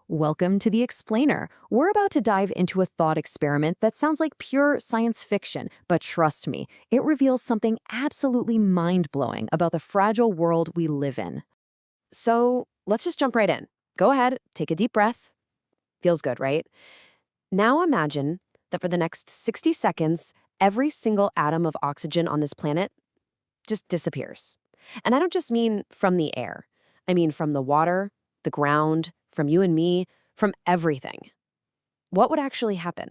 Welcome to The Explainer. We're about to dive into a thought experiment that sounds like pure science fiction, but trust me, it reveals something absolutely mind-blowing about the fragile world we live in. So let's just jump right in. Go ahead, take a deep breath. Feels good, right? Now imagine that for the next 60 seconds, every single atom of oxygen on this planet just disappears. And I don't just mean from the air. I mean from the water, the ground, from you and me, from everything. What would actually happen?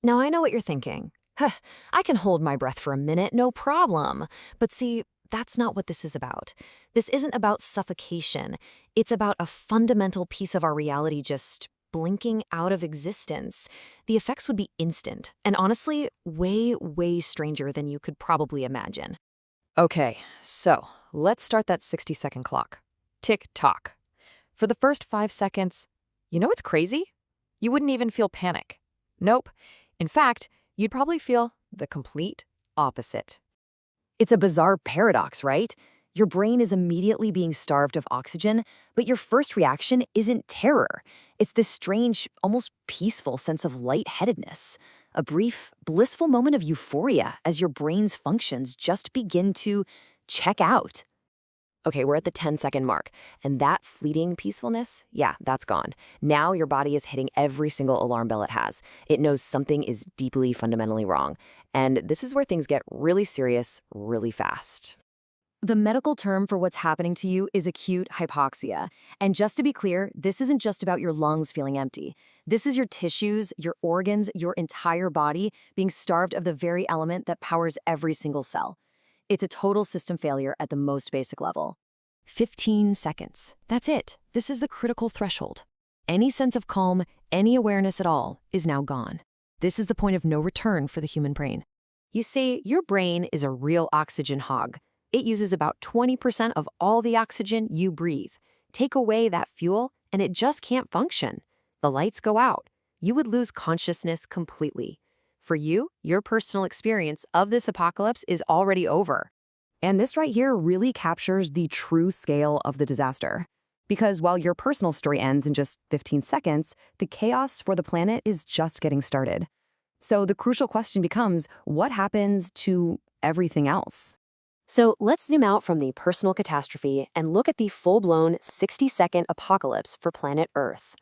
Now, I know what you're thinking. Huh, I can hold my breath for a minute, no problem. But see, that's not what this is about. This isn't about suffocation. It's about a fundamental piece of our reality just blinking out of existence. The effects would be instant, and honestly, way, way stranger than you could probably imagine. Okay, so let's start that 60-second clock. Tick-tock. For the first 5 seconds, you know what's crazy? You wouldn't even feel panic. Nope. In fact, you'd probably feel the complete opposite. It's a bizarre paradox, right? Your brain is immediately being starved of oxygen, but your first reaction isn't terror. It's this strange, almost peaceful sense of lightheadedness. A brief, blissful moment of euphoria as your brain's functions just begin to check out. Okay, we're at the 10-second mark, and that fleeting peacefulness, yeah, that's gone. Now your body is hitting every single alarm bell it has. It knows something is deeply, fundamentally wrong. And this is where things get really serious, really fast. The medical term for what's happening to you is acute hypoxia. And just to be clear, this isn't just about your lungs feeling empty. This is your tissues, your organs, your entire body being starved of the very element that powers every single cell. It's a total system failure at the most basic level. 15 seconds. That's it. This is the critical threshold. Any sense of calm, any awareness at all, is now gone. This is the point of no return for the human brain. You see, your brain is a real oxygen hog. It uses about 20% of all the oxygen you breathe. Take away that fuel, and it just can't function. The lights go out. You would lose consciousness completely. For you, your personal experience of this apocalypse is already over. And this right here really captures the true scale of the disaster. Because while your personal story ends in just 15 seconds, the chaos for the planet is just getting started. So the crucial question becomes, what happens to everything else? So let's zoom out from the personal catastrophe and look at the full-blown 60-second apocalypse for planet Earth.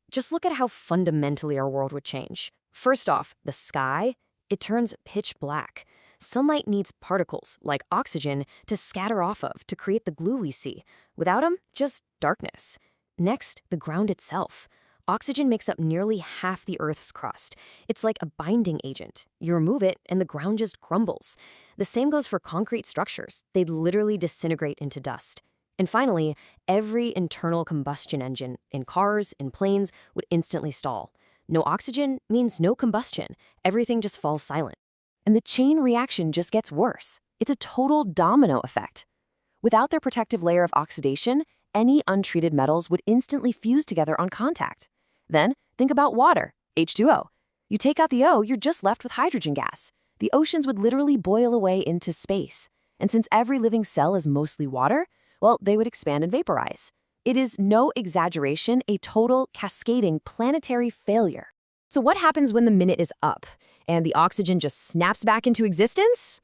Just look at how fundamentally our world would change. First off, the sky, it turns pitch black. Sunlight needs particles, like oxygen, to scatter off of to create the glue we see. Without them, just darkness. Next, the ground itself. Oxygen makes up nearly half the Earth's crust. It's like a binding agent. You remove it, and the ground just crumbles. The same goes for concrete structures. They'd literally disintegrate into dust. And finally, every internal combustion engine in cars, in planes, would instantly stall. No oxygen means no combustion. Everything just falls silent. And the chain reaction just gets worse. It's a total domino effect. Without their protective layer of oxidation, any untreated metals would instantly fuse together on contact. Then, think about water, H2O. You take out the O, you're just left with hydrogen gas. The oceans would literally boil away into space. And since every living cell is mostly water, well, they would expand and vaporize. It is no exaggeration, a total cascading planetary failure. So what happens when the minute is up and the oxygen just snaps back into existence?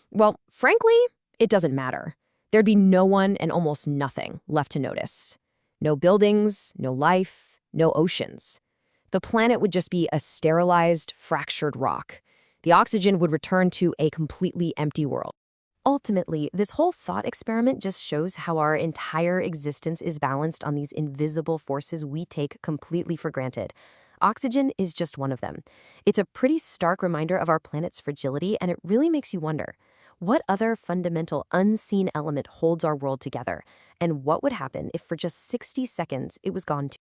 Well, frankly, it doesn't matter. There'd be no one and almost nothing left to notice. No buildings, no life, no oceans. The planet would just be a sterilized, fractured rock. The oxygen would return to a completely empty world. Ultimately, this whole thought experiment just shows how our entire existence is balanced on these invisible forces we take completely for granted. Oxygen is just one of them. It's a pretty stark reminder of our planet's fragility, and it really makes you wonder, what other fundamental unseen element holds our world together? And what would happen if for just 60 seconds it was gone too?